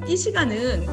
이 시간은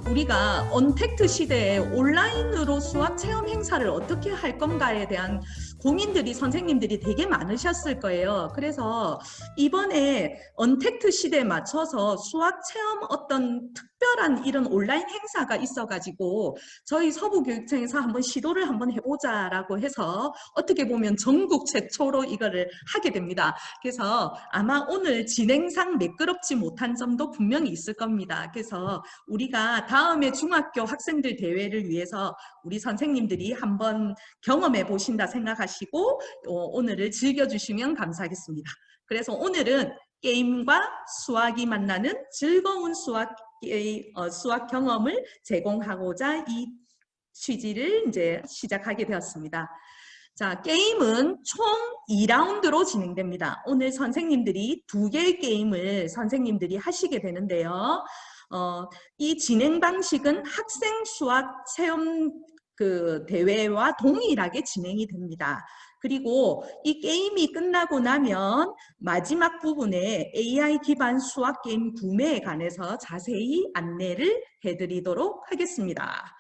우리가 언택트 시대에 온라인으로 수학 체험 행사를 어떻게 할 건가에 대한 고민들이 선생님들이 되게 많으셨을 거예요. 그래서 이번에 언택트 시대에 맞춰서 수학 체험 어떤 특별한 이런 온라인 행사가 있어가지고 저희 서부교육청에서 한번 시도를 한번 해보자라고 해서 어떻게 보면 전국 최초로 이거를 하게 됩니다. 그래서 아마 오늘 진행상 매끄럽지 못한 점도 분명히 있을 겁니다. 그래서 우리가 다음에 중학교 학생들 대회를 위해서 우리 선생님들이 한번 경험해 보신다 생각하시고 오늘을 즐겨주시면 감사하겠습니다. 그래서 오늘은 게임과 수학이 만나는 즐거운 수학 경험을 제공하고자 이 취지를 이제 시작하게 되었습니다. 자, 게임은 총 2라운드로 진행됩니다. 오늘 선생님들이 2개의 게임을 선생님들이 하시게 되는데요. 이 진행 방식은 학생 수학 체험 대회와 동일하게 진행이 됩니다. 그리고 이 게임이 끝나고 나면 마지막 부분에 AI 기반 수학 게임 구매에 관해서 자세히 안내를 해드리도록 하겠습니다.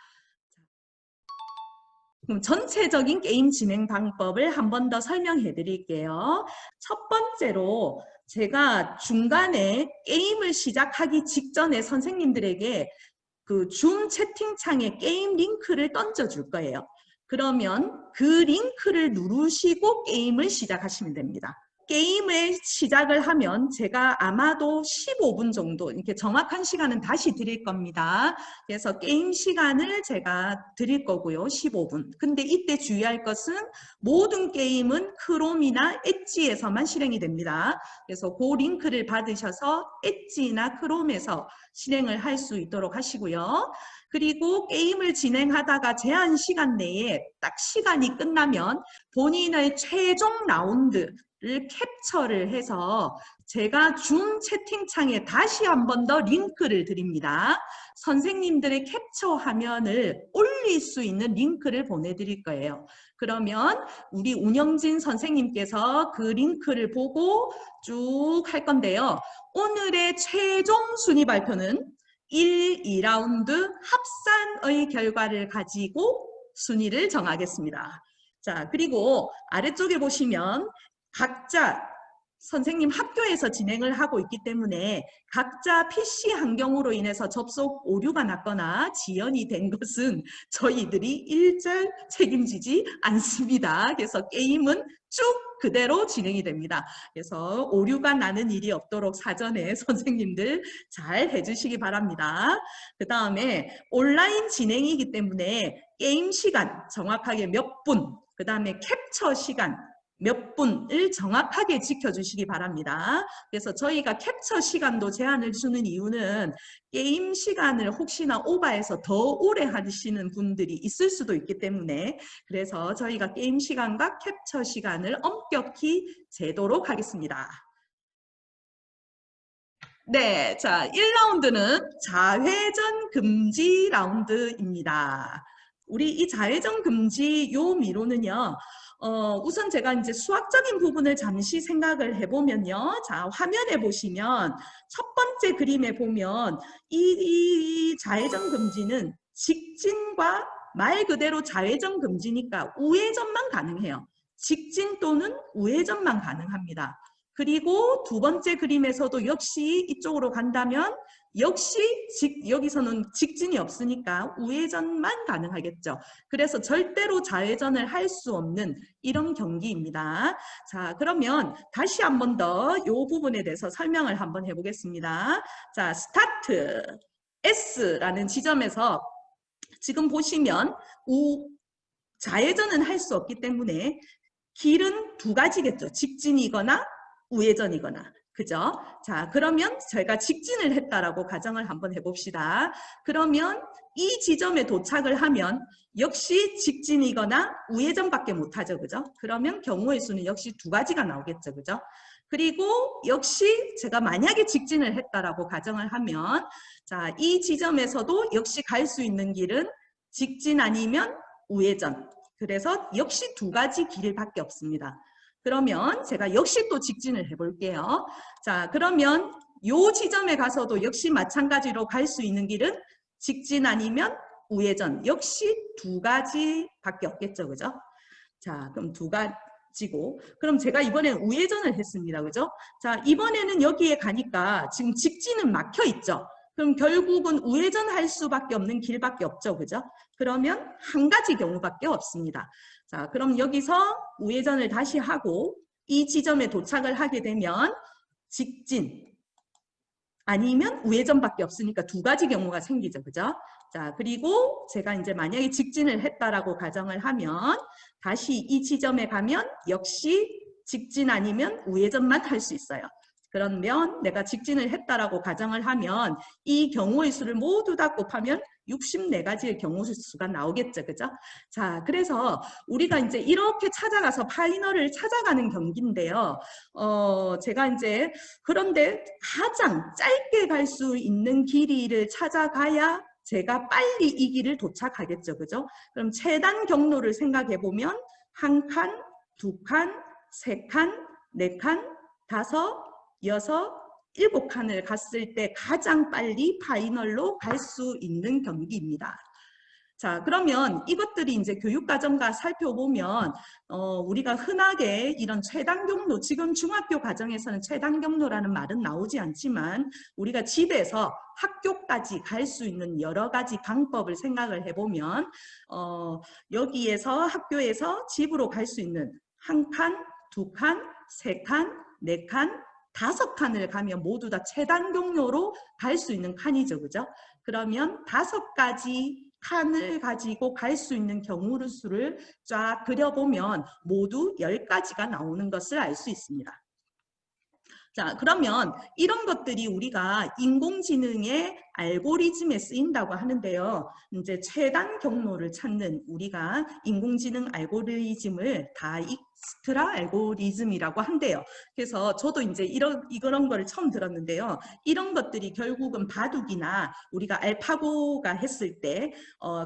그럼 전체적인 게임 진행 방법을 한 번 더 설명해 드릴게요. 첫 번째로 제가 중간에 게임을 시작하기 직전에 선생님들에게 줌 채팅창에 게임 링크를 던져줄 거예요. 그러면 그 링크를 누르시고 게임을 시작하시면 됩니다. 게임을 시작을 하면 제가 아마도 15분 정도 이렇게 정확한 시간은 다시 드릴 겁니다. 그래서 게임 시간을 제가 드릴 거고요. 15분. 근데 이때 주의할 것은 모든 게임은 크롬이나 엣지에서만 실행이 됩니다. 그래서 그 링크를 받으셔서 엣지나 크롬에서 실행을 할 수 있도록 하시고요. 그리고 게임을 진행하다가 제한 시간 내에 딱 시간이 끝나면 본인의 최종 라운드 를 캡처를 해서 제가 줌 채팅창에 다시 한 번 더 링크를 드립니다. 선생님들의 캡처 화면을 올릴 수 있는 링크를 보내드릴 거예요. 그러면 우리 운영진 선생님께서 그 링크를 보고 쭉 할 건데요. 오늘의 최종 순위 발표는 1, 2라운드 합산의 결과를 가지고 순위를 정하겠습니다. 자, 그리고 아래쪽에 보시면 각자 선생님 학교에서 진행을 하고 있기 때문에 각자 PC 환경으로 인해서 접속 오류가 났거나 지연이 된 것은 저희들이 일절 책임지지 않습니다. 그래서 게임은 쭉 그대로 진행이 됩니다. 그래서 오류가 나는 일이 없도록 사전에 선생님들 잘 해주시기 바랍니다. 그 다음에 온라인 진행이기 때문에 게임 시간 정확하게 몇 분, 그 다음에 캡처 시간 몇 분을 정확하게 지켜주시기 바랍니다. 그래서 저희가 캡처 시간도 제한을 주는 이유는 게임 시간을 혹시나 오버해서 더 오래 하시는 분들이 있을 수도 있기 때문에 그래서 저희가 게임 시간과 캡처 시간을 엄격히 재도록 하겠습니다. 네, 자, 1라운드는 자회전 금지 라운드입니다. 우리 이 자회전 금지 요 미로는요. 우선 제가 이제 수학적인 부분을 잠시 생각을 해보면요. 자, 화면에 보시면 첫 번째 그림에 보면 이 자회전 금지는 직진과 말 그대로 자회전 금지니까 우회전만 가능해요. 직진 또는 우회전만 가능합니다. 그리고 두 번째 그림에서도 역시 이쪽으로 간다면 역시 여기서는 직진이 없으니까 우회전만 가능하겠죠. 그래서 절대로 좌회전을 할 수 없는 이런 경기입니다. 자, 그러면 다시 한 번 더 이 부분에 대해서 설명을 한번 해보겠습니다. 자, 스타트 S라는 지점에서 지금 보시면 좌회전은 할 수 없기 때문에 길은 두 가지겠죠. 직진이거나 우회전이거나. 그죠? 자, 그러면 저희가 직진을 했다라고 가정을 한번 해봅시다. 그러면 이 지점에 도착을 하면 역시 직진이거나 우회전밖에 못하죠. 그죠? 그러면 경우의 수는 역시 두 가지가 나오겠죠. 그죠? 그리고 역시 제가 만약에 직진을 했다라고 가정을 하면 자, 이 지점에서도 역시 갈 수 있는 길은 직진 아니면 우회전. 그래서 역시 두 가지 길밖에 없습니다. 그러면 제가 역시 또 직진을 해볼게요. 자, 그러면 요 지점에 가서도 역시 마찬가지로 갈 수 있는 길은 직진 아니면 우회전. 역시 두 가지밖에 없겠죠. 그죠? 자, 그럼 두 가지고. 그럼 제가 이번엔 우회전을 했습니다. 그죠? 자, 이번에는 여기에 가니까 지금 직진은 막혀 있죠. 그럼 결국은 우회전할 수밖에 없는 길밖에 없죠. 그죠? 그러면 한 가지 경우밖에 없습니다. 자, 그럼 여기서 우회전을 다시 하고 이 지점에 도착을 하게 되면 직진 아니면 우회전밖에 없으니까 두 가지 경우가 생기죠. 그죠? 자, 그리고 제가 이제 만약에 직진을 했다라고 가정을 하면 다시 이 지점에 가면 역시 직진 아니면 우회전만 할 수 있어요. 그러면 내가 직진을 했다라고 가정을 하면 이 경우의 수를 모두 다 곱하면 64가지의 경우 수가 나오겠죠. 그죠? 자, 그래서 우리가 이제 이렇게 찾아가서 파이널을 찾아가는 경기인데요. 제가 이제 그런데 가장 짧게 갈 수 있는 길이를 찾아가야 제가 빨리 이 길을 도착하겠죠. 그죠? 그럼 최단 경로를 생각해 보면 한 칸, 두 칸, 세 칸, 네 칸, 다섯, 여섯, 7칸을 갔을 때 가장 빨리 파이널로 갈 수 있는 경기입니다. 자, 그러면 이것들이 이제 교육과정과 살펴보면 우리가 흔하게 이런 최단 경로, 지금 중학교 과정에서는 최단 경로라는 말은 나오지 않지만 우리가 집에서 학교까지 갈 수 있는 여러 가지 방법을 생각을 해보면 여기에서 학교에서 집으로 갈 수 있는 한 칸, 두 칸, 세 칸, 네 칸, 5칸을 가면 모두 다 최단 경로로 갈 수 있는 칸이죠. 그죠? 그러면 5가지 칸을 가지고 갈 수 있는 경우 수를 쫙 그려보면 모두 10가지가 나오는 것을 알 수 있습니다. 자, 그러면 이런 것들이 우리가 인공지능의 알고리즘에 쓰인다고 하는데요. 이제 최단 경로를 찾는 우리가 인공지능 알고리즘을 다익스트라 알고리즘이라고 한대요. 그래서 저도 이제 이런 거를 처음 들었는데요. 이런 것들이 결국은 바둑이나 우리가 알파고가 했을 때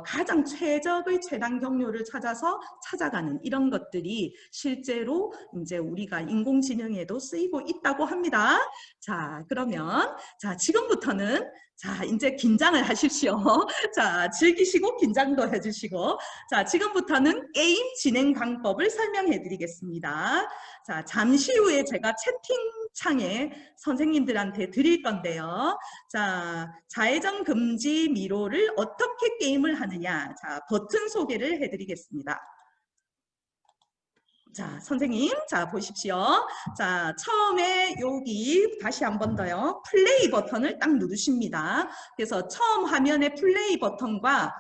가장 최적의 최단 경로를 찾아서 찾아가는 이런 것들이 실제로 이제 우리가 인공지능에도 쓰이고 있다고 합니다. 자, 그러면 지금부터는 이제 긴장을 하십시오. 자, 즐기시고 긴장도 해주시고. 자, 지금부터는 게임 진행 방법을 설명해 드리겠습니다. 자, 잠시 후에 제가 채팅창에 선생님들한테 드릴 건데요. 자, 좌회전 금지 미로를 어떻게 게임을 하느냐. 자, 버튼 소개를 해 드리겠습니다. 자, 선생님, 자, 보십시오. 자, 처음에 여기 다시 한 번 더요. 플레이 버튼을 딱 누르십니다. 그래서 처음 화면에 플레이 버튼과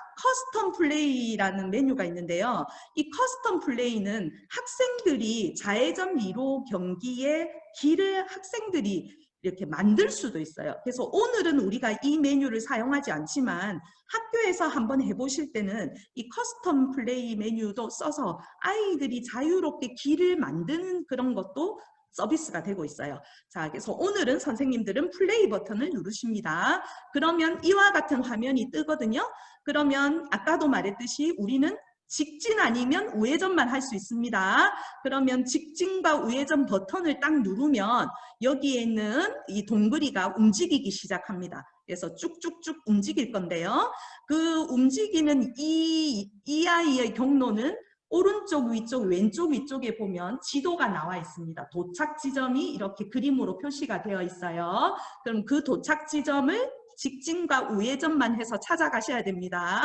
커스텀 플레이라는 메뉴가 있는데요. 이 커스텀 플레이는 학생들이 좌회전 미로 경기의 길을 학생들이 이렇게 만들 수도 있어요. 그래서 오늘은 우리가 이 메뉴를 사용하지 않지만 학교에서 한번 해보실 때는 이 커스텀 플레이 메뉴도 써서 아이들이 자유롭게 길을 만드는 그런 것도 서비스가 되고 있어요. 자, 그래서 오늘은 선생님들은 플레이 버튼을 누르십니다. 그러면 이와 같은 화면이 뜨거든요. 그러면 아까도 말했듯이 우리는 직진 아니면 우회전만 할 수 있습니다. 그러면 직진과 우회전 버튼을 딱 누르면 여기에 있는 이 동그리가 움직이기 시작합니다. 그래서 쭉쭉쭉 움직일 건데요. 그 움직이는 이 아이의 경로는 오른쪽 위쪽 왼쪽 위쪽에 보면 지도가 나와 있습니다. 도착 지점이 이렇게 그림으로 표시가 되어 있어요. 그럼 그 도착 지점을 직진과 우회전만 해서 찾아가셔야 됩니다.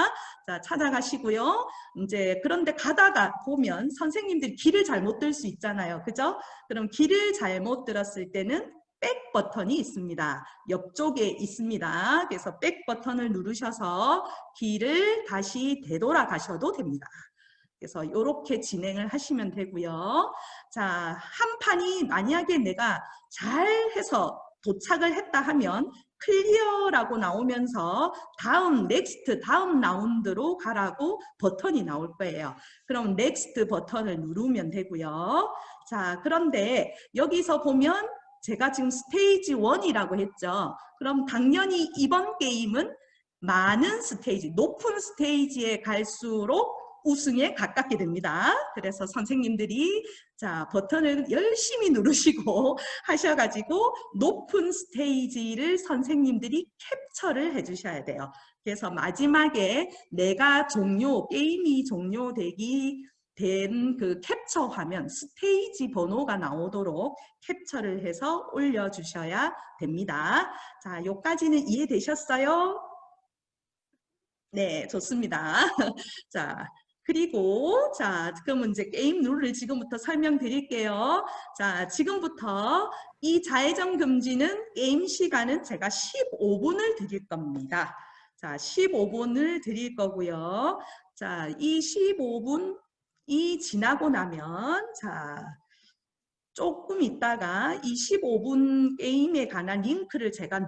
자, 찾아가시고요. 이제 그런데 가다가 보면 선생님들이 길을 잘못 들 수 있잖아요. 그죠? 그럼 길을 잘못 들었을 때는 백 버튼이 있습니다. 옆쪽에 있습니다. 그래서 백 버튼을 누르셔서 길을 다시 되돌아가셔도 됩니다. 그래서 이렇게 진행을 하시면 되고요. 자, 한 판이 만약에 내가 잘해서 도착을 했다 하면 클리어라고 나오면서 다음 넥스트 다음 라운드로 가라고 버튼이 나올 거예요. 그럼 넥스트 버튼을 누르면 되고요. 자, 그런데 여기서 보면 제가 지금 스테이지 1이라고 했죠. 그럼 당연히 이번 게임은 많은 스테이지, 높은 스테이지에 갈수록 우승에 가깝게 됩니다. 그래서 선생님들이 자 버튼을 열심히 누르시고 하셔가지고 높은 스테이지를 선생님들이 캡처를 해주셔야 돼요. 그래서 마지막에 내가 게임이 종료되기 된 그 캡처 화면, 스테이지 번호가 나오도록 캡처를 해서 올려주셔야 됩니다. 자, 요까지는 이해되셨어요? 네, 좋습니다. 자, 그리고 자, 그럼 이제 게임 룰을 지금부터 설명드릴게요. 자, 지금부터 이 좌회전 금지는 게임 시간은 제가 15분을 드릴 겁니다. 자, 15분을 드릴 거고요. 자, 이 15분이 지나고 나면 자, 조금 있다가 이 15분 게임에 관한 링크를 제가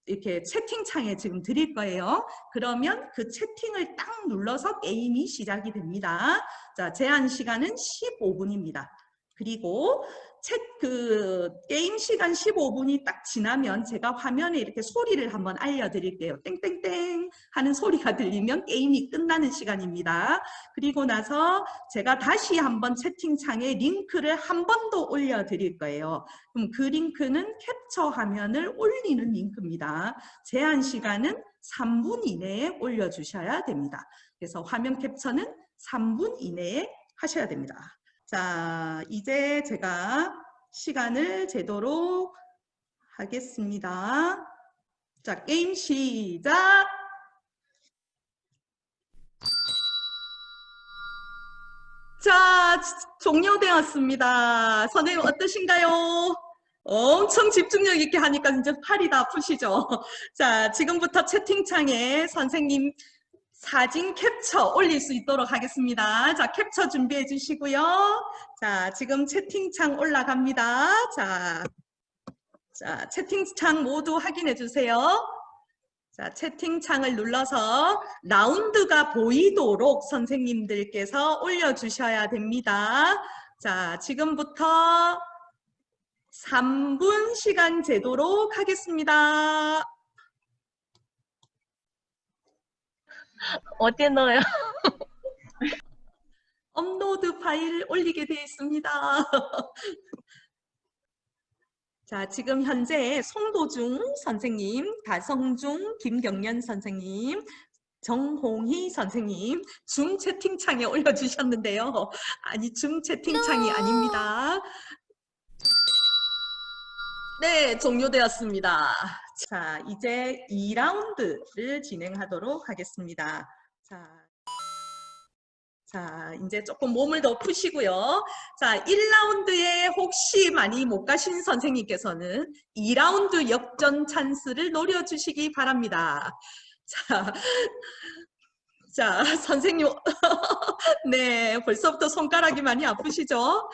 이렇게 채팅창에 지금 드릴 거예요. 그러면 그 채팅을 딱 눌러서 게임이 시작이 됩니다. 자, 제한 시간은 15분입니다. 그리고 게임 시간 15분이 딱 지나면 제가 화면에 이렇게 소리를 한번 알려드릴게요. 땡땡땡 하는 소리가 들리면 게임이 끝나는 시간입니다. 그리고 나서 제가 다시 한번 채팅창에 링크를 한 번 더 올려드릴 거예요. 그럼 그 링크는 캡처 화면을 올리는 링크입니다. 제한 시간은 3분 이내에 올려주셔야 됩니다. 그래서 화면 캡처는 3분 이내에 하셔야 됩니다. 자, 이제 제가 시간을 재도록 하겠습니다. 자, 게임 시작! 자, 종료되었습니다. 선생님 어떠신가요? 엄청 집중력 있게 하니까 이제 팔이 다 아프시죠? 자, 지금부터 채팅창에 선생님 사진 캡처 올릴 수 있도록 하겠습니다. 자, 캡처 준비해 주시고요. 자, 지금 채팅창 올라갑니다. 자, 채팅창 모두 확인해 주세요. 자, 채팅창을 눌러서 라운드가 보이도록 선생님들께서 올려주셔야 됩니다. 자, 지금부터 3분 시간 재도록 하겠습니다. 어디에 넣어요? 업로드 파일 올리게 되어 있습니다. 자, 지금 현재 송도중 선생님, 다성중 김경련 선생님, 정홍희 선생님 줌 채팅창에 올려주셨는데요. 아니, 줌 채팅창이 아닙니다. 네, 종료되었습니다. 자, 이제 2라운드를 진행하도록 하겠습니다. 자, 이제 조금 몸을 더 푸시고요. 자, 1라운드에 혹시 많이 못 가신 선생님께서는 2라운드 역전 찬스를 노려주시기 바랍니다. 자, 선생님, 네, 벌써부터 손가락이 많이 아프시죠?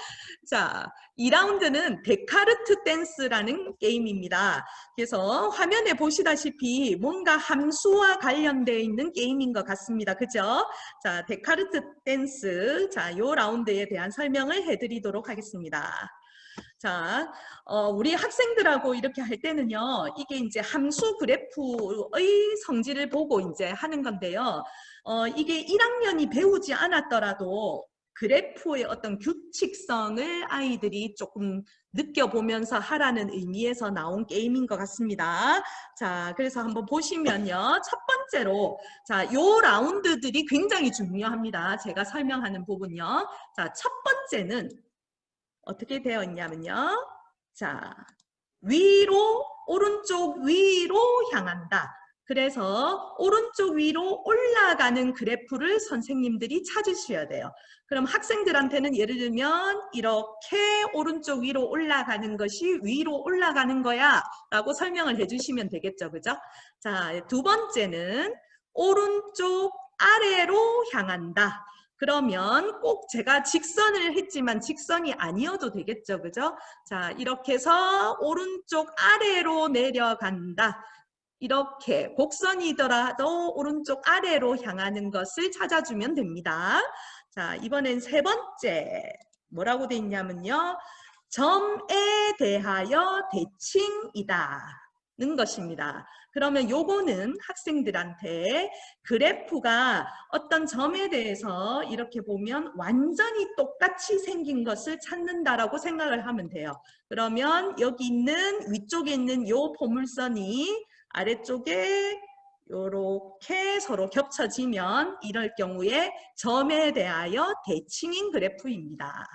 자, 2라운드는 데카르트 댄스라는 게임입니다. 그래서 화면에 보시다시피 뭔가 함수와 관련되어 있는 게임인 것 같습니다. 그죠? 자, 데카르트 댄스. 자, 요 라운드에 대한 설명을 해드리도록 하겠습니다. 자, 우리 학생들하고 이렇게 할 때는요, 이게 이제 함수 그래프의 성질을 보고 이제 하는 건데요. 이게 1학년이 배우지 않았더라도 그래프의 어떤 규칙성을 아이들이 조금 느껴보면서 하라는 의미에서 나온 게임인 것 같습니다. 자, 그래서 한번 보시면요. 첫 번째로, 자, 요 라운드들이 굉장히 중요합니다. 제가 설명하는 부분요. 자, 첫 번째는 어떻게 되어 있냐면요. 자, 오른쪽 위로 향한다. 그래서 오른쪽 위로 올라가는 그래프를 선생님들이 찾으셔야 돼요. 그럼 학생들한테는 예를 들면 이렇게 오른쪽 위로 올라가는 것이 위로 올라가는 거야 라고 설명을 해주시면 되겠죠. 그죠? 자, 두 번째는 오른쪽 아래로 향한다. 그러면 꼭 제가 직선을 했지만 직선이 아니어도 되겠죠. 그죠? 자, 이렇게 해서 오른쪽 아래로 내려간다. 이렇게 곡선이더라도 오른쪽 아래로 향하는 것을 찾아주면 됩니다. 자, 이번엔 세 번째 뭐라고 돼 있냐면요. 점에 대하여 대칭이다. 것입니다. 그러면 요거는 학생들한테 그래프가 어떤 점에 대해서 이렇게 보면 완전히 똑같이 생긴 것을 찾는다라고 생각을 하면 돼요. 그러면 여기 있는 위쪽에 있는 요 포물선이 아래쪽에 요렇게 서로 겹쳐지면 이럴 경우에 점에 대하여 대칭인 그래프입니다.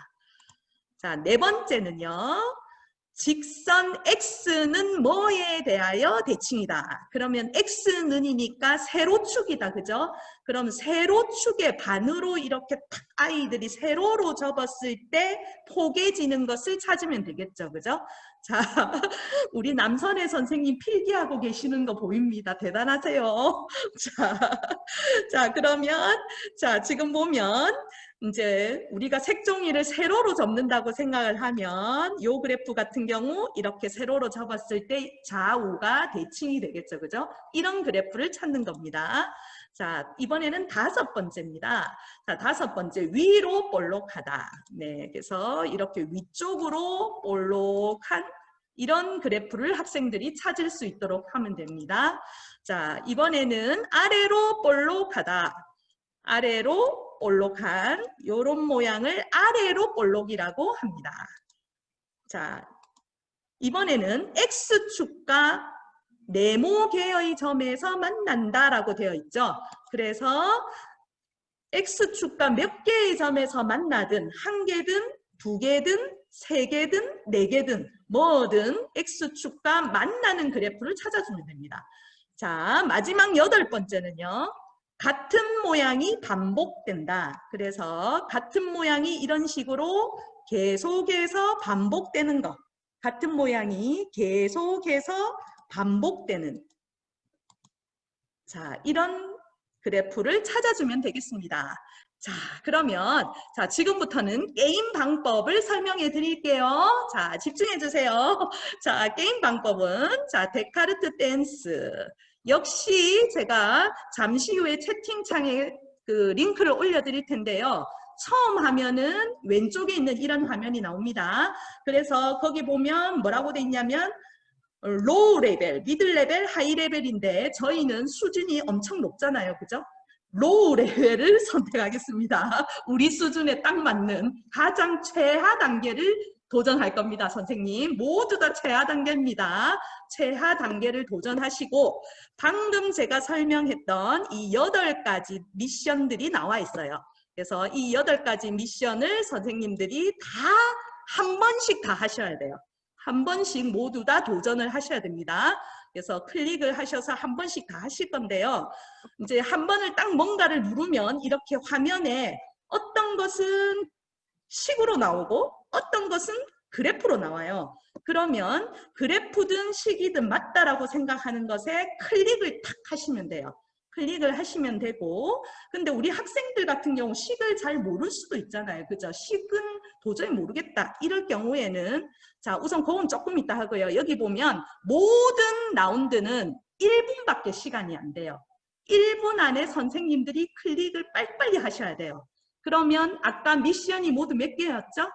자, 네 번째는요. 직선 x는 뭐에 대하여 대칭이다. 그러면 x는이니까 세로축이다. 그죠? 그럼 세로축의 반으로 이렇게 탁 아이들이 세로로 접었을 때 포개지는 것을 찾으면 되겠죠. 그죠? 자, 우리 남선혜 선생님 필기하고 계시는 거 보입니다. 대단하세요. 자, 그러면 자, 지금 보면 이제 우리가 색종이를 세로로 접는다고 생각을 하면 이 그래프 같은 경우 이렇게 세로로 접었을 때 좌우가 대칭이 되겠죠. 그죠? 이런 그래프를 찾는 겁니다. 자, 이번에는 다섯 번째입니다. 자, 다섯 번째, 위로 볼록하다. 네, 그래서 이렇게 위쪽으로 볼록한 이런 그래프를 학생들이 찾을 수 있도록 하면 됩니다. 자, 이번에는 아래로 볼록하다. 아래로 볼록한 이런 모양을 아래로 볼록이라고 합니다. 자, 이번에는 X축과 네모 계의 점에서 만난다라고 되어 있죠. 그래서 X축과 몇 개의 점에서 만나든 한 개든 두 개든 세 개든 네 개든 뭐든 X축과 만나는 그래프를 찾아주면 됩니다. 자, 마지막 여덟 번째는요. 같은 모양이 반복된다. 그래서 같은 모양이 이런 식으로 계속해서 반복되는 것. 같은 모양이 계속해서 반복되는. 자, 이런 그래프를 찾아주면 되겠습니다. 자, 그러면 자, 지금부터는 게임 방법을 설명해 드릴게요. 자, 집중해 주세요. 자, 게임 방법은 자, 데카르트 댄스. 역시 제가 잠시 후에 채팅창에 그 링크를 올려드릴 텐데요. 처음 화면은 왼쪽에 있는 이런 화면이 나옵니다. 그래서 거기 보면 뭐라고 돼 있냐면 로우 레벨, 미들 레벨, 하이 레벨인데 저희는 수준이 엄청 높잖아요. 그죠? 로우 레벨을 선택하겠습니다. 우리 수준에 딱 맞는 가장 최하 단계를 도전할 겁니다. 선생님 모두 다 최하 단계입니다. 최하 단계를 도전하시고 방금 제가 설명했던 이 8가지 미션들이 나와 있어요. 그래서 이 8가지 미션을 선생님들이 다 한 번씩 다 하셔야 돼요. 한 번씩 모두 다 도전을 하셔야 됩니다. 그래서 클릭을 하셔서 한 번씩 다 하실 건데요. 이제 한 번을 딱 뭔가를 누르면 이렇게 화면에 어떤 것은 식으로 나오고 어떤 것은 그래프로 나와요. 그러면 그래프든 식이든 맞다라고 생각하는 것에 클릭을 탁 하시면 돼요. 클릭을 하시면 되고 근데 우리 학생들 같은 경우 식을 잘 모를 수도 있잖아요. 그죠? 식은 도저히 모르겠다. 이럴 경우에는 자 우선 그건 조금 이따 하고요. 여기 보면 모든 라운드는 1분밖에 시간이 안 돼요. 1분 안에 선생님들이 클릭을 빨리빨리 하셔야 돼요. 그러면 아까 미션이 모두 몇 개였죠?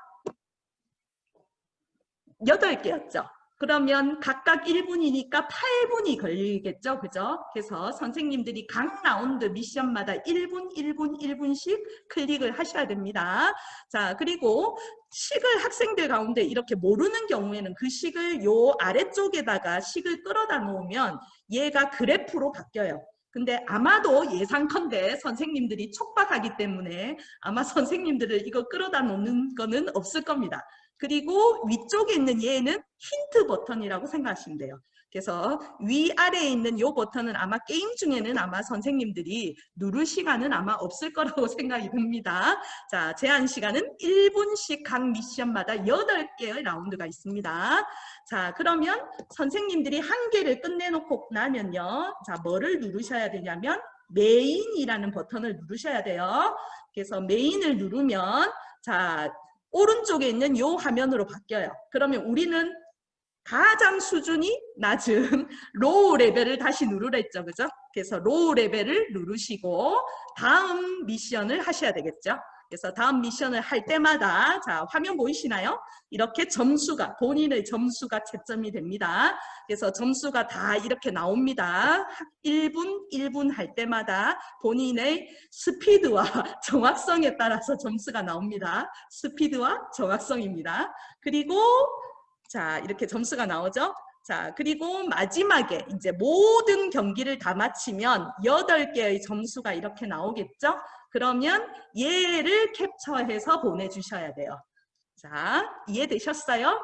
8개였죠. 그러면 각각 1분이니까 8분이 걸리겠죠. 그죠? 그래서 선생님들이 각 라운드 미션마다 1분, 1분, 1분씩 클릭을 하셔야 됩니다. 자, 그리고 식을 학생들 가운데 이렇게 모르는 경우에는 그 식을 요 아래쪽에다가 식을 끌어다 놓으면 얘가 그래프로 바뀌어요. 근데 아마도 예상컨대 선생님들이 촉박하기 때문에 아마 선생님들을 이거 끌어다 놓는 거는 없을 겁니다. 그리고 위쪽에 있는 얘는 힌트 버튼이라고 생각하시면 돼요. 그래서 위아래에 있는 이 버튼은 아마 게임 중에는 아마 선생님들이 누를 시간은 아마 없을 거라고 생각이 듭니다. 자, 제한 시간은 1분씩 각 미션마다 8개의 라운드가 있습니다. 자, 그러면 선생님들이 한 개를 끝내놓고 나면요. 자, 뭐를 누르셔야 되냐면 메인이라는 버튼을 누르셔야 돼요. 그래서 메인을 누르면 자, 오른쪽에 있는 이 화면으로 바뀌어요. 그러면 우리는 가장 수준이 낮은 로우 레벨을 다시 누르랬죠. 그죠? 그래서 로우 레벨을 누르시고 다음 미션을 하셔야 되겠죠. 그래서 다음 미션을 할 때마다 자, 화면 보이시나요? 이렇게 점수가 본인의 점수가 채점이 됩니다. 그래서 점수가 다 이렇게 나옵니다. 1분 할 때마다 본인의 스피드와 정확성에 따라서 점수가 나옵니다. 스피드와 정확성입니다. 그리고 자, 이렇게 점수가 나오죠? 자, 그리고 마지막에 이제 모든 경기를 다 마치면 8개의 점수가 이렇게 나오겠죠? 그러면 얘를 캡처해서 보내주셔야 돼요. 자, 이해되셨어요?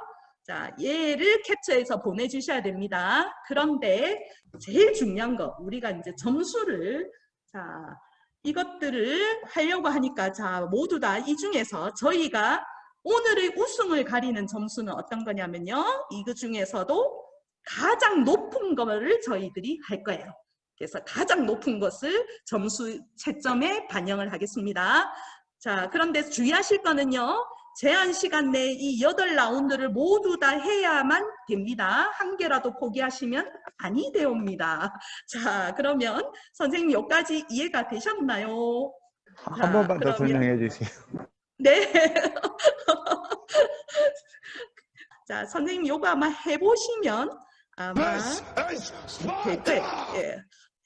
자, 얘를 캡처해서 보내주셔야 됩니다. 그런데 제일 중요한 거, 우리가 이제 점수를, 자, 이것들을 하려고 하니까, 자, 모두 다 이 중에서 저희가 오늘의 우승을 가리는 점수는 어떤 거냐면요. 이거 중에서도 가장 높은 거를 저희들이 할 거예요. 그래서 가장 높은 것을 점수 채점에 반영을 하겠습니다. 자, 그런데 주의하실 거는요. 제한 시간 내에 이 8라운드를 모두 다 해야만 됩니다. 한 개라도 포기하시면 아니 되옵니다. 자, 그러면 선생님 여기까지 이해가 되셨나요? 한 번만 더 설명해 주세요. 네. 자, 선생님 요거 아마 해보시면 아마 될 거예요. 예,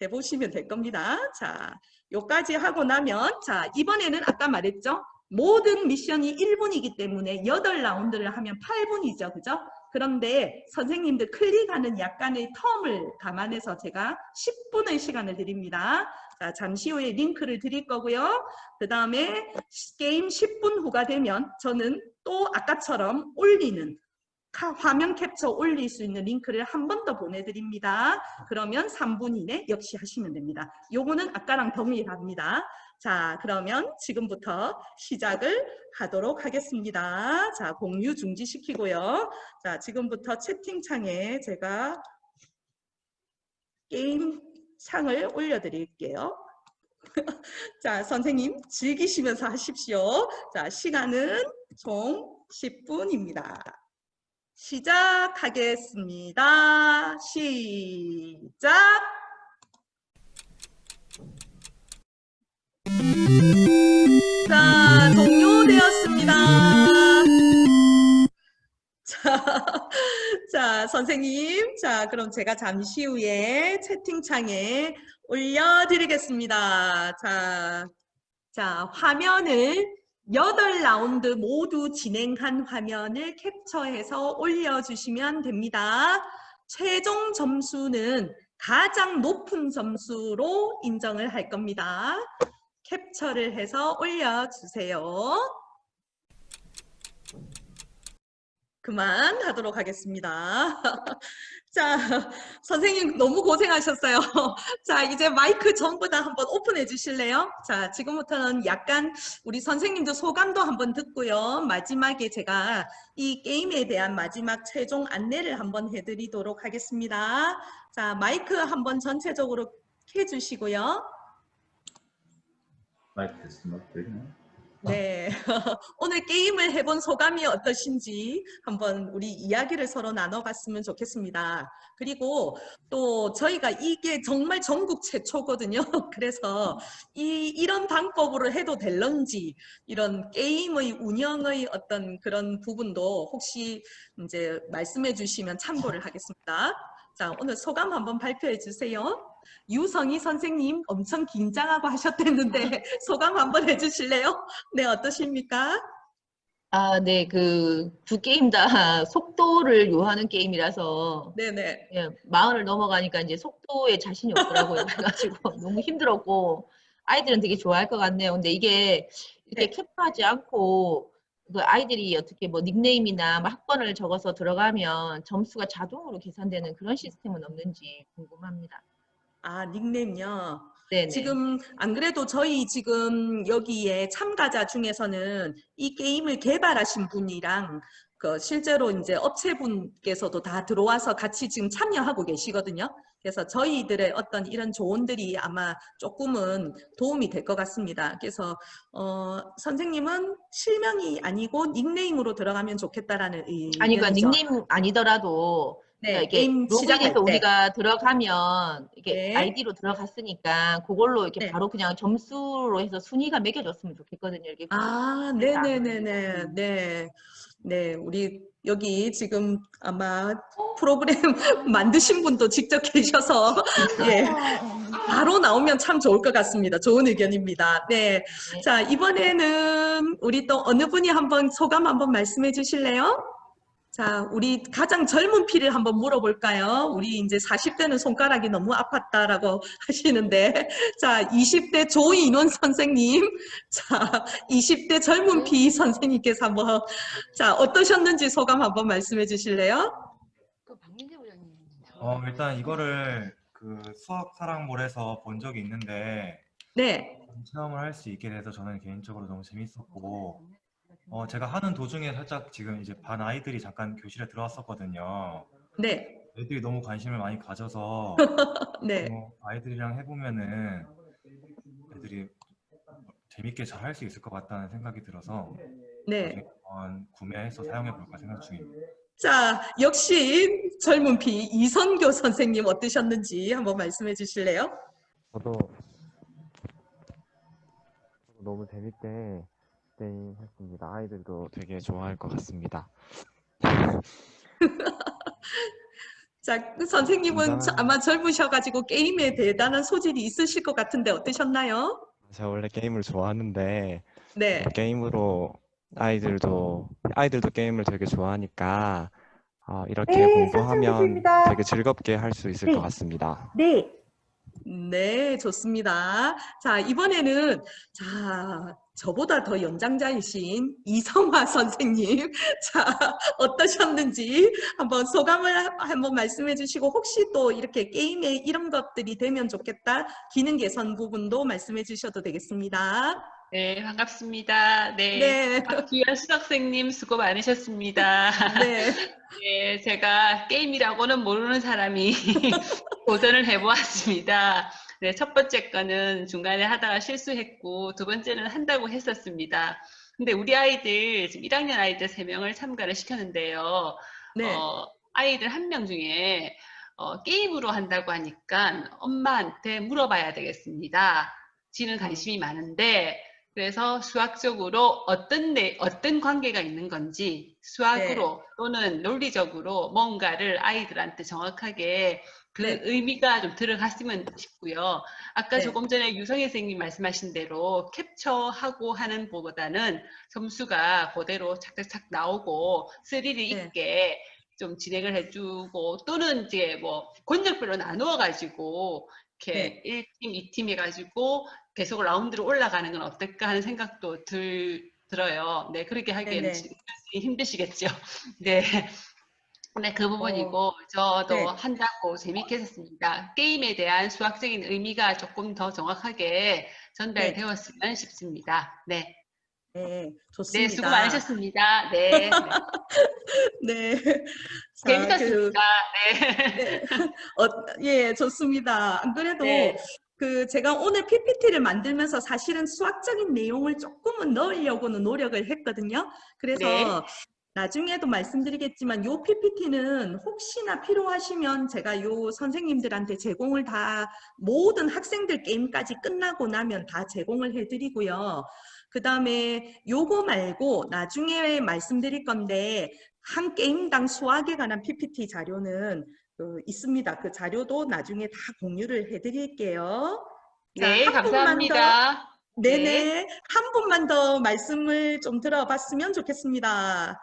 해보시면 될 겁니다. 자, 요까지 하고 나면 자, 이번에는 아까 말했죠? 모든 미션이 1분이기 때문에 8라운드를 하면 8분이죠. 그죠? 그런데 선생님들 클릭하는 약간의 텀을 감안해서 제가 10분의 시간을 드립니다. 자, 잠시 후에 링크를 드릴 거고요. 그 다음에 게임 10분 후가 되면 저는 또 아까처럼 올리는 화면 캡처 올릴 수 있는 링크를 한 번 더 보내드립니다. 그러면 3분 이내 역시 하시면 됩니다. 요거는 아까랑 동일합니다. 자, 그러면 지금부터 시작을 하도록 하겠습니다. 자, 공유 중지시키고요. 자, 지금부터 채팅창에 제가 게임 창을 올려드릴게요. 자, 선생님 즐기시면서 하십시오. 자, 시간은 총 10분입니다. 시작하겠습니다. 시작! 자, 종료되었습니다. 자, 선생님. 자, 그럼 제가 잠시 후에 채팅창에 올려드리겠습니다. 자, 화면을 8라운드 모두 진행한 화면을 캡처해서 올려주시면 됩니다. 최종 점수는 가장 높은 점수로 인정을 할 겁니다. 캡처를 해서 올려주세요. 그만하도록 하겠습니다. 자, 선생님 너무 고생하셨어요. 자, 이제 마이크 전부 다 한번 오픈해 주실래요? 자, 지금부터는 약간 우리 선생님도 소감도 한번 듣고요. 마지막에 제가 이 게임에 대한 마지막 최종 안내를 한번 해드리도록 하겠습니다. 자, 마이크 한번 전체적으로 켜주시고요. 마이크 테스트 되나요? 네, 오늘 게임을 해본 소감이 어떠신지 한번 우리 이야기를 서로 나눠봤으면 좋겠습니다. 그리고 또 저희가 이게 정말 전국 최초거든요. 그래서 이런 방법으로 해도 될런지 이런 게임의 운영의 어떤 그런 부분도 혹시 이제 말씀해 주시면 참고를 하겠습니다. 자, 오늘 소감 한번 발표해 주세요. 유성희 선생님 엄청 긴장하고 하셨댔는데 소감 한번 해주실래요? 네, 어떠십니까? 아, 네, 그 두 게임 다 속도를 요하는 게임이라서 네네. 예, 40을 넘어가니까 이제 속도에 자신이 없더라고요. 그래가지고 너무 힘들었고 아이들은 되게 좋아할 것 같네요. 근데 이게 이렇게 네. 캡처하지 않고 그 아이들이 어떻게 뭐 닉네임이나 뭐 학번을 적어서 들어가면 점수가 자동으로 계산되는 그런 시스템은 없는지 궁금합니다. 아, 닉네임요. 네네. 지금 안 그래도 저희 지금 여기에 참가자 중에서는 이 게임을 개발하신 분이랑 그 실제로 이제 업체분께서도 다 들어와서 같이 지금 참여하고 계시거든요. 그래서 저희들의 어떤 이런 조언들이 아마 조금은 도움이 될 것 같습니다. 그래서 선생님은 실명이 아니고 닉네임으로 들어가면 좋겠다라는 아니, 그러니까 의견이죠. 닉네임 아니더라도 네, 이게 게임 시작할 로그인해서 때. 우리가 들어가면 이게 네. 아이디로 들어갔으니까 그걸로 이렇게 네. 바로 그냥 점수로 해서 순위가 매겨졌으면 좋겠거든요. 이렇게 아, 궁금합니다. 네네네네. 네. 네, 우리 여기 지금 아마 프로그램 만드신 분도 직접 계셔서 예, 바로 나오면 참 좋을 것 같습니다. 좋은 의견입니다. 네. 네. 자, 이번에는 우리 또 어느 분이 한번 소감 한번 말씀해 주실래요? 자, 우리 가장 젊은 피를 한번 물어볼까요? 우리 이제 40대는 손가락이 너무 아팠다라고 하시는데, 자, 20대 조인원 선생님, 자, 20대 젊은 피 선생님께서 한번, 자, 어떠셨는지 소감 한번 말씀해 주실래요? 일단 이거를 그 수학 사랑몰에서 본 적이 있는데 네, 체험을 할 수 있게 돼서 저는 개인적으로 너무 재밌었고 제가 하는 도중에 살짝 지금 이제 반 아이들이 잠깐 교실에 들어왔었거든요. 네, 애들이 너무 관심을 많이 가져서 네, 아이들이랑 해보면은 애들이 재밌게 잘 할 수 있을 것 같다는 생각이 들어서 네. 나중에 한번 구매해서 사용해볼까 생각 중입니다. 자, 역시 젊은 피 이선교 선생님 어떠셨는지 한번 말씀해 주실래요? 저도 너무 재밌게 게임했습니다. 아이들도 되게 좋아할 것 같습니다. 자, 그 선생님은 아마 젊으셔가지고 게임에 대단한 소질이 있으실 것 같은데 어떠셨나요? 제가 원래 게임을 좋아하는데 네. 게임으로 아이들도 게임을 되게 좋아하니까 이렇게 네, 공부하면 선생님입니다. 되게 즐겁게 할 수 있을 네. 것 같습니다. 네. 네, 좋습니다. 자, 이번에는 자, 저보다 더 연장자이신 이성화 선생님. 자, 어떠셨는지 한번 소감을 한번 말씀해 주시고 혹시 또 이렇게 게임에 이런 것들이 되면 좋겠다. 기능 개선 부분도 말씀해 주셔도 되겠습니다. 네, 반갑습니다. 네, 네. 박규현 수학생님 수고 많으셨습니다. 네. 네, 제가 게임이라고는 모르는 사람이 도전을 해보았습니다. 네, 첫 번째 거는 중간에 하다가 실수했고, 두 번째는 한다고 했었습니다. 근데 우리 아이들, 지금 1학년 아이들 3명을 참가를 시켰는데요. 네. 아이들 1명 중에 게임으로 한다고 하니까 엄마한테 물어봐야 되겠습니다. 지는 관심이 많은데, 그래서 수학적으로 어떤 관계가 있는 건지 수학으로 또는 논리적으로 뭔가를 아이들한테 정확하게 그 네. 의미가 좀 들어갔으면 싶고요. 아까 네. 조금 전에 유성혜 선생님 말씀하신 대로 캡처하고 하는 것보다는 점수가 그대로 착착착 나오고 스릴이 네. 있게 좀 진행을 해주고 또는 이제 뭐 권역별로 나누어 가지고 이렇게 1팀, 2팀 해가지고 계속 라운드로 올라가는 건 어떨까 하는 생각도 들어요. 네, 그렇게 하기에는 힘드시겠죠. 네. 네, 그 부분이고 저도 네. 한다고 재밌게 했습니다. 게임에 대한 수학적인 의미가 조금 더 정확하게 전달되었으면 싶습니다. 네. 네, 좋습니다. 네, 수고 많으셨습니다. 네. 네. 자, 재밌었습니다. 네. 예, 좋습니다. 안 그래도 네. 제가 오늘 PPT를 만들면서 사실은 수학적인 내용을 조금은 넣으려고는 노력을 했거든요. 그래서 네. 나중에도 말씀드리겠지만 요 PPT는 혹시나 필요하시면 제가 요 선생님들한테 제공을 다 모든 학생들 게임까지 끝나고 나면 다 제공을 해드리고요. 그 다음에 요거 말고 나중에 말씀드릴 건데 한 게임당 수학에 관한 PPT 자료는 있습니다. 그 자료도 나중에 다 공유를 해드릴게요. 자, 네, 한 분만 더. 감사합니다. 네네. 네. 한 분만 더 말씀을 좀 들어봤으면 좋겠습니다.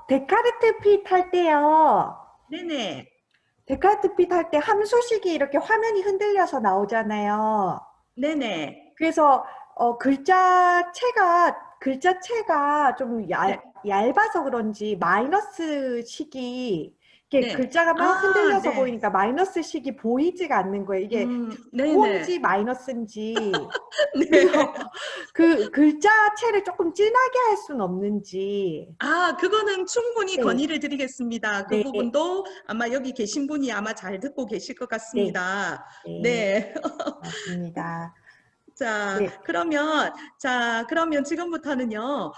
데카르트 핏 할 때요. 네네. 데카르트 핏 할 때 함수식이 이렇게 화면이 흔들려서 나오잖아요. 네네. 그래서 글자체가 좀 얇아서 그런지 마이너스 식이 이게 네. 글자가 막 흔들려서 네. 보이니까 마이너스 식이 보이지가 않는 거예요. 이게 네네. 뭔지 마이너스인지. 네. 그래서 그 글자체를 조금 진하게 할 수는 없는지. 아, 그거는 충분히 네. 건의를 드리겠습니다. 그 네. 부분도 아마 여기 계신 분이 아마 잘 듣고 계실 것 같습니다. 네. 네. 맞습니다. 자, 네. 그러면 지금부터는요,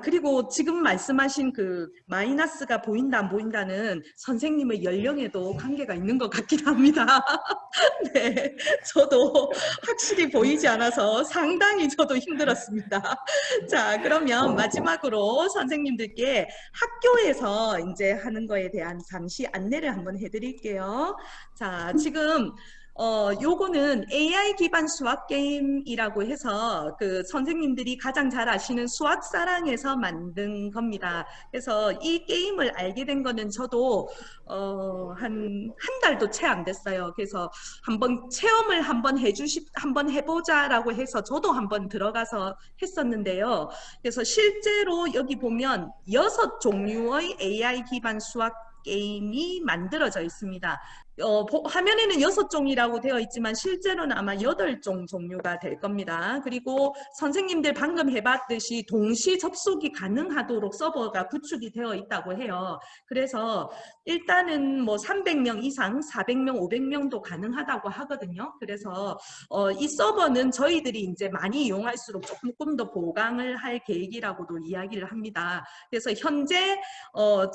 그리고 지금 말씀하신 그 마이너스가 보인다, 안 보인다는 선생님의 연령에도 관계가 있는 것 같긴 합니다. 네, 저도 확실히 보이지 않아서 상당히 저도 힘들었습니다. 자, 그러면 마지막으로 선생님들께 학교에서 이제 하는 거에 대한 잠시 안내를 한번 해드릴게요. 자, 지금 요거는 AI 기반 수학 게임이라고 해서 그 선생님들이 가장 잘 아시는 수학사랑에서 만든 겁니다. 그래서 이 게임을 알게 된 거는 저도 한 달도 채 안 됐어요. 그래서 한번 체험을 한번 해보자라고 해서 저도 한번 들어가서 했었는데요. 그래서 실제로 여기 보면 6종류의 AI 기반 수학 게임이 만들어져 있습니다. 화면에는 6종이라고 되어 있지만 실제로는 아마 8종 종류가 될 겁니다. 그리고 선생님들 방금 해봤듯이 동시 접속이 가능하도록 서버가 구축이 되어 있다고 해요. 그래서 일단은 뭐 300명 이상, 400명, 500명도 가능하다고 하거든요. 그래서 이 서버는 저희들이 이제 많이 이용할수록 조금 더 보강을 할 계획이라고도 이야기를 합니다. 그래서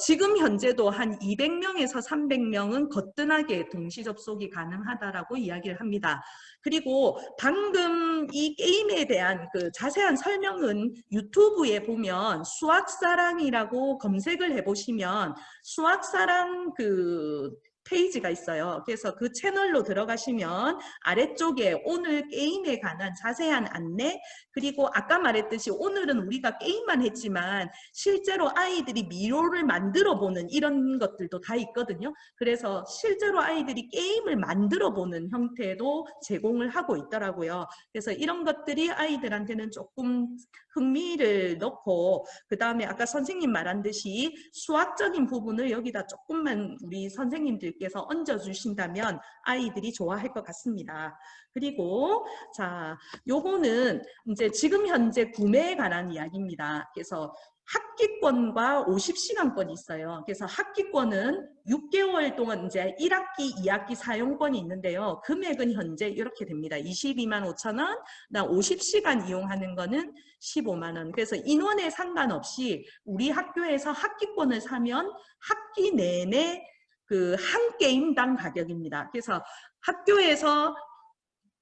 지금 현재도 한 200명에서 300명은 거뜬하게 동시 접속이 가능하다라고 이야기를 합니다. 그리고 방금 이 게임에 대한 그 자세한 설명은 유튜브에 보면 수학사랑이라고 검색을 해보시면 수학사랑 그 페이지가 있어요. 그래서 그 채널로 들어가시면 아래쪽에 오늘 게임에 관한 자세한 안내, 그리고 아까 말했듯이 오늘은 우리가 게임만 했지만 실제로 아이들이 미로를 만들어 보는 이런 것들도 다 있거든요. 그래서 실제로 아이들이 게임을 만들어 보는 형태도 제공을 하고 있더라고요. 그래서 이런 것들이 아이들한테는 조금 흥미를 넣고, 그 다음에 아까 선생님 말한 듯이 수학적인 부분을 여기다 조금만 우리 선생님들께서 얹어주신다면 아이들이 좋아할 것 같습니다. 그리고 자, 요거는 이제 지금 현재 구매에 관한 이야기입니다. 그래서 학기권과 50시간권이 있어요. 그래서 학기권은 6개월 동안 이제 1학기, 2학기 사용권이 있는데요. 금액은 현재 이렇게 됩니다. 22만 5천 원, 50시간 이용하는 거는 15만 원. 그래서 인원에 상관없이 우리 학교에서 학기권을 사면 학기 내내 그 한 게임당 가격입니다. 그래서 학교에서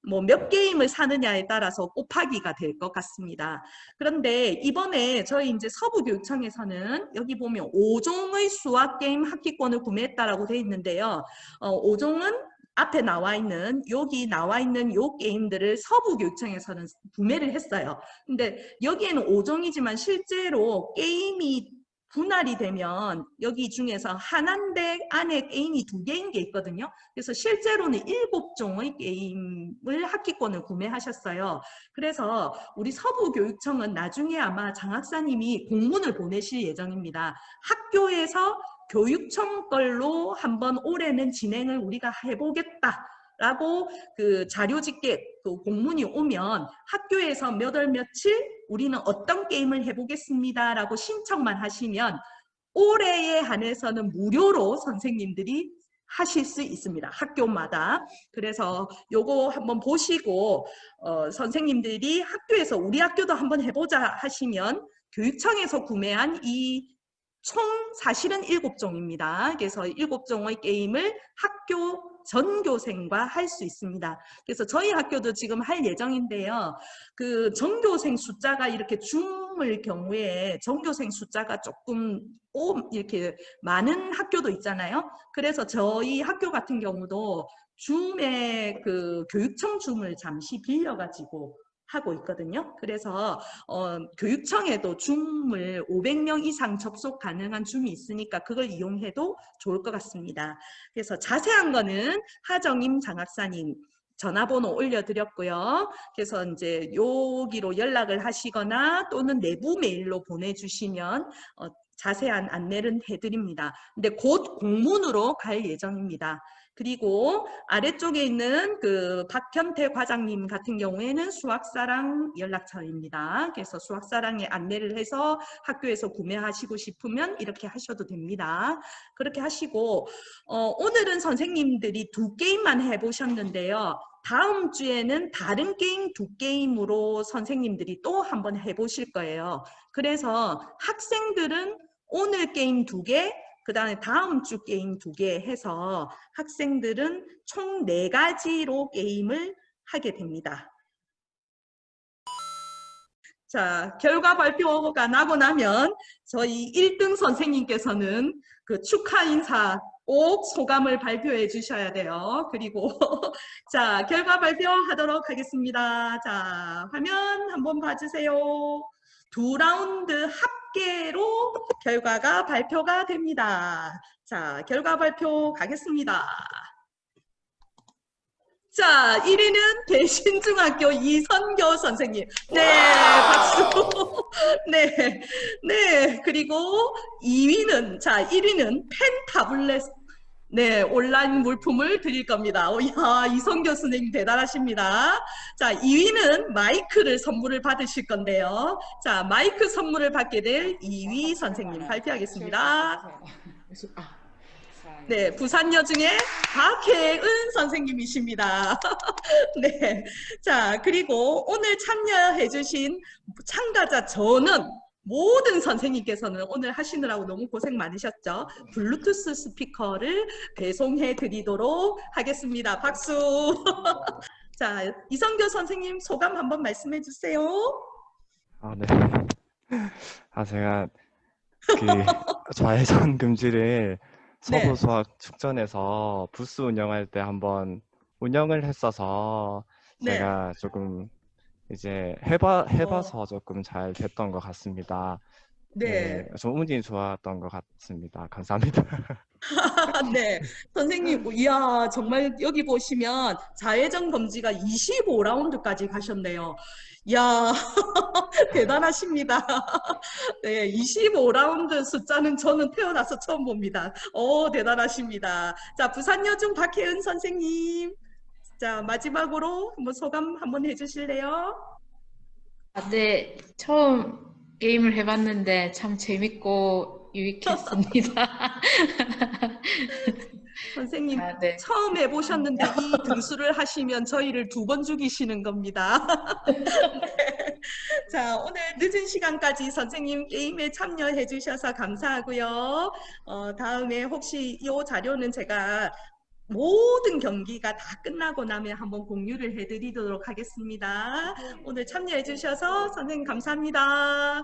뭐 몇 게임을 사느냐에 따라서 곱하기가 될 것 같습니다. 그런데 이번에 저희 이제 서부교육청에서는 여기 보면 5종의 수학 게임 학기권을 구매했다라고 되어 있는데요. 5종은 앞에 나와 있는 여기 나와 있는 요 게임들을 서부교육청에서는 구매를 했어요. 근데 여기에는 5종이지만 실제로 게임이 분할이 되면 여기 중에서 하나인데 안에 게임이 2개인 게 있거든요. 그래서 실제로는 7종의 게임을 학기권을 구매하셨어요. 그래서 우리 서부교육청은 나중에 아마 장학사님이 공문을 보내실 예정입니다. 학교에서 교육청 걸로 한번 올해는 진행을 우리가 해보겠다 라고 그 자료집계 그 공문이 오면 학교에서 몇 월 며칠 우리는 어떤 게임을 해보겠습니다 라고 신청만 하시면 올해에 한해서는 무료로 선생님들이 하실 수 있습니다. 학교마다. 그래서 요거 한번 보시고 선생님들이 학교에서 우리 학교도 한번 해보자 하시면 교육청에서 구매한 이 총 사실은 7종입니다. 그래서 7종의 게임을 학교 전교생과 할 수 있습니다. 그래서 저희 학교도 지금 할 예정인데요. 그 전교생 숫자가 이렇게 줌을 경우에 전교생 숫자가 조금 이렇게 많은 학교도 있잖아요. 그래서 저희 학교 같은 경우도 줌의 그 교육청 줌을 잠시 빌려가지고 하고 있거든요. 그래서 교육청에도 줌을 500명 이상 접속 가능한 줌이 있으니까 그걸 이용해도 좋을 것 같습니다. 그래서 자세한 거는 하정임 장학사님 전화번호 올려드렸고요. 그래서 이제 여기로 연락을 하시거나 또는 내부 메일로 보내주시면 자세한 안내를 해드립니다. 근데 곧 공문으로 갈 예정입니다. 그리고 아래쪽에 있는 그 박현태 과장님 같은 경우에는 수학사랑 연락처입니다. 그래서 수학사랑에 안내를 해서 학교에서 구매하시고 싶으면 이렇게 하셔도 됩니다. 그렇게 하시고 오늘은 선생님들이 2게임만 해보셨는데요. 다음 주에는 다른 게임 2게임으로 선생님들이 또 한번 해보실 거예요. 그래서 학생들은 오늘 게임 2개, 그 다음에 다음 주 게임 2개 해서 학생들은 총 4가지로 게임을 하게 됩니다. 자, 결과 발표가 나고 나면 저희 1등 선생님께서는 그 축하 인사 꼭 소감을 발표해 주셔야 돼요. 그리고 자, 결과 발표하도록 하겠습니다. 자, 화면 한번 봐주세요. 2라운드 합계로 결과가 발표가 됩니다. 자, 결과 발표 가겠습니다. 자, 1위는 대신중학교 이선교 선생님. 네, 박수. 네, 네. 그리고 2위는, 자, 1위는 펜 타블렛. 네, 온라인 물품을 드릴 겁니다. 이야, 이선교 선생님 대단하십니다. 자, 2위는 마이크를 선물을 받으실 건데요. 자, 마이크 선물을 받게 될 2위 선생님 발표하겠습니다. 네, 부산여중의 박혜은 선생님이십니다. 네, 자, 그리고 오늘 참여해주신 참가자 저는 모든 선생님께서는 오늘 하시느라고 너무 고생 많으셨죠? 블루투스 스피커를 배송해 드리도록 하겠습니다. 박수. 자, 이성교 선생님 소감 한번 말씀해 주세요. 아, 네. 아, 제가 그 좌회전 금지를 네. 서부 수학 축전에서 부스 운영할 때 한번 운영을 했어서 네. 제가 조금 이제 해봐서 조금 잘 됐던 것 같습니다. 네. 좀 운이 좋았던 것 같습니다. 감사합니다. 네, 선생님, 이야, 정말 여기 보시면 좌회전 검지가 25라운드까지 가셨네요. 이야, 대단하십니다. 네, 25라운드 숫자는 저는 태어나서 처음 봅니다. 대단하십니다. 자, 부산여중 박혜은 선생님. 자, 마지막으로 한번 소감 한번 해주실래요? 네, 처음 게임을 해봤는데 참 재밌고 유익했습니다. 선생님, 네. 처음 해보셨는데 이 등수를 하시면 저희를 2번 죽이시는 겁니다. 네. 자, 오늘 늦은 시간까지 선생님 게임에 참여해 주셔서 감사하고요. 다음에 혹시 이 자료는 제가 모든 경기가 다 끝나고 나면 한번 공유를 해드리도록 하겠습니다. 오늘 참여해 주셔서 선생님 감사합니다.